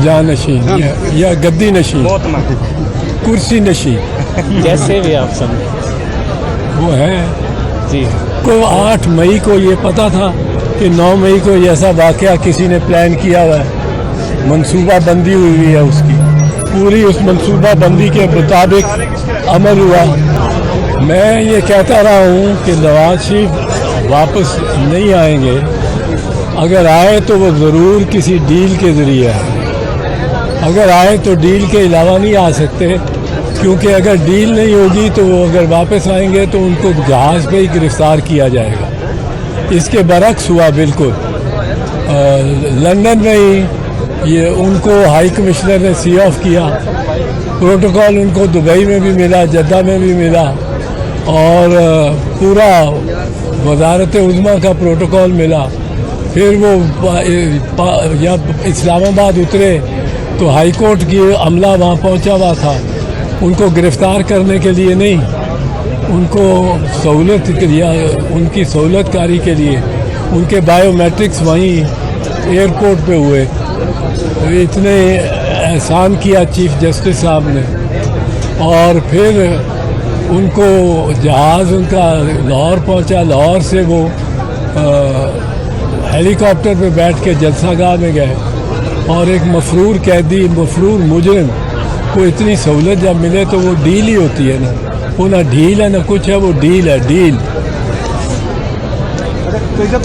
जानशीन या गद्दी नशीन, कुर्सी नशीन, जैसे भी आप समझे वो है जी। को 8 मई को ये पता था कि 9 मई को ऐसा वाकया किसी ने प्लान किया हुआ है, मनसूबा बंदी हुई है उसकी, पूरी उस मनसूबा बंदी के मुताबिक अमल हुआ। मैं ये कहता रहा हूँ कि नवाज शरीफ वापस नहीं आएंगे, अगर आए तो वो ज़रूर किसी डील के ज़रिए आए, अगर आए तो डील के अलावा नहीं आ सकते, क्योंकि अगर डील नहीं होगी तो वो अगर वापस आएंगे तो उनको जहाज़ पे ही गिरफ्तार किया जाएगा। इसके बरक्स हुआ बिल्कुल। लंदन में ही ये उनको हाई कमिश्नर ने सी ऑफ किया, प्रोटोकॉल उनको दुबई में भी मिला, जद्दा में भी मिला, और पूरा वजारत उज़्मा का प्रोटोकॉल मिला। फिर वो जब इस्लामाबाद उतरे तो हाई कोर्ट की अमला वहाँ पहुँचा हुआ था, उनको गिरफ़्तार करने के लिए नहीं, उनको सहूलत या उनकी सहूलतकारी के लिए उनके बायोमेट्रिक्स वहीं एयरपोर्ट पे हुए। तो इतने एहसान किया चीफ जस्टिस साहब ने, और फिर उनको जहाज़ उनका लाहौर पहुंचा, लाहौर से वो हेलीकॉप्टर पे बैठ के जलसागाह में गए, और एक मफरूर कैदी, मफरूर मुजरिम को इतनी सहूलत जब मिले तो वो डील ही होती है ना, वो ना ढील है ना कुछ है, वो डील है, डील। तो जब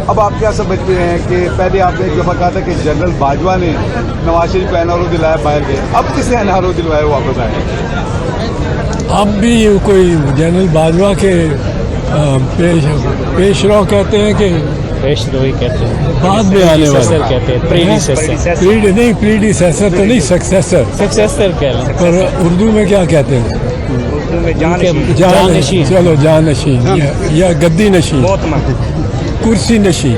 अब आप क्या समझते हैं कि पहले आपने एक दफ़ा कहा था कि जनरल बाजवा ने नवाज शरीफ को एनआरओ दिलाया बाहर गए, अब किसे एनआरओ दिलवाया वापस आए? अब भी कोई जनरल बाजवा के पेशरो कहते हैं कि पेशरोही कहते हैं, बाद में आने वाले कहते हैं, प्रीडिसेसर नहीं, प्रीडिसेसर तो नहीं, सक्सेसर कह लें। पर उर्दू में क्या कहते हैं? जानशीन, चलो जानशीन या गद्दी नशीन, कुर्सी नशीन,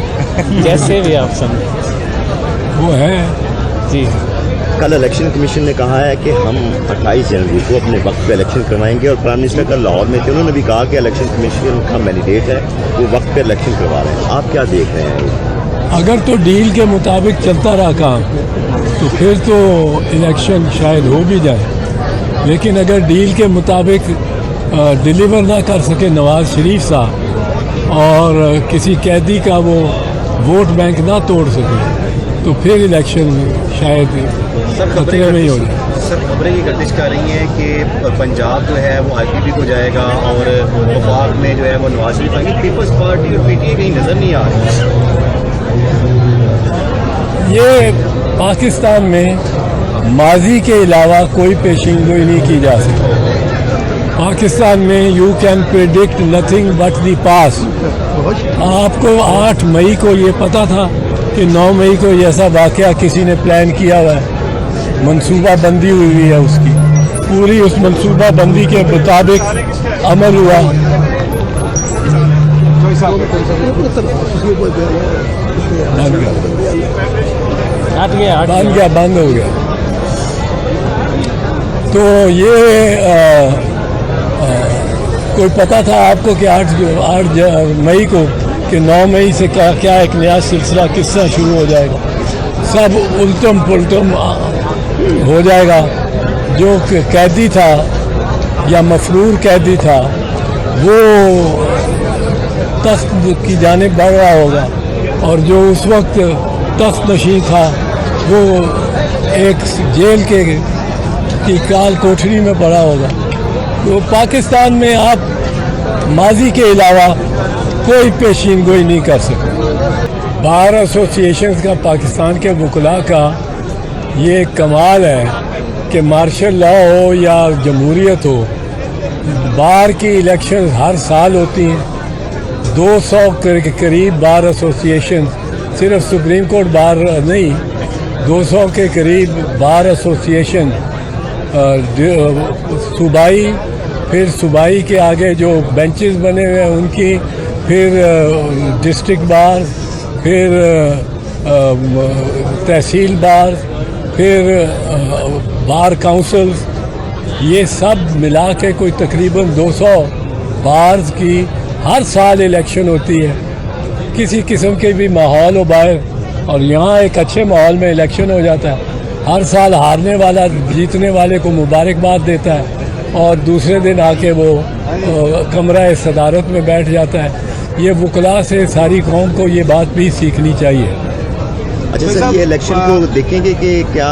जैसे भी आप समझे वो है जी। कल इलेक्शन कमीशन ने कहा है कि हम 28 जनवरी को अपने वक्त पे इलेक्शन करवाएंगे, और प्राइम मिनिस्टर कल लाहौर में थे, उन्होंने भी कहा कि इलेक्शन कमीशन का मैंडेट है, वो वक्त पे इलेक्शन करवा रहे हैं। आप क्या देख रहे हैं? अगर तो डील के मुताबिक चलता रहा काम तो फिर तो इलेक्शन शायद हो भी जाए, लेकिन अगर डील के मुताबिक डिलीवर ना कर सके नवाज शरीफ साहब, और किसी कैदी का वो वोट बैंक ना तोड़ सके, तो फिर इलेक्शन शायद खतरे में ही हो जाए। सर, खबरें ये गर्दिश कर रही हैं कि पंजाब जो है वो आईपीपी को जाएगा, और वफाक में जो है वो नवाज शरीफ आएंगे, पीपल्स पार्टी और पीटीआई कहीं नजर नहीं आ रही। ये पाकिस्तान में माजी के अलावा कोई पेशीनगोई नहीं की जा सकती। पाकिस्तान में you can predict nothing but the past. आपको 8 मई को ये पता था कि 9 मई को ऐसा वाकया किसी ने प्लान किया हुआ है, मनसूबा बंदी हुई है उसकी, पूरी उस मनसूबा बंदी के मुताबिक अमल हुआ। बंद हो गया। तो ये कोई पता था आपको कि 8 मई को कि 9 मई से क्या एक नया सिलसिला किस्सा शुरू हो जाएगा, सब उल्टम पुल्टम हो जाएगा। जो कैदी था या मफरूर कैदी था वो तख्त की जानिब बढ़ रहा होगा, और जो उस वक्त तख्त नशीं था वो एक जेल की काल कोठरी में पड़ा होगा। तो पाकिस्तान में आप माजी के अलावा कोई पेशीन गोई नहीं कर सकते। बार एसोसिएशन का पाकिस्तान के वकला का ये कमाल है कि मार्शल लॉ हो या जमहूरियत हो, बार की इलेक्शन हर साल होती हैं। 200 के करीब बार एसोसिएशन, सिर्फ सुप्रीम कोर्ट बार नहीं, 200 के करीब बार एसोसिएशन सूबाई, फिर सूबाई के आगे जो बेंचेस बने हुए हैं उनकी, फिर डिस्ट्रिक्ट बार, फिर तहसील बार, फिर बार काउंसिल, ये सब मिला के कोई तकरीबन 200 बार्स की हर साल इलेक्शन होती है। किसी किस्म के भी माहौल हो बाहर اور یہاں ایک اچھے ماحول میں الیکشن ہو جاتا ہے. ہر سال ہارنے والا جیتنے والے کو مبارکباد دیتا ہے اور دوسرے دن آ کے وہ کمرہ صدارت میں بیٹھ جاتا ہے. یہ وکلاء سے ساری قوم کو یہ بات بھی سیکھنی چاہیے. اچھا سر، یہ الیکشن کو دیکھیں گے کہ کیا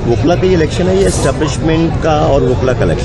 وکلا کا یہ الیکشن ہے یا اسٹیبلشمنٹ کا اور وکلا کا الیکشن؟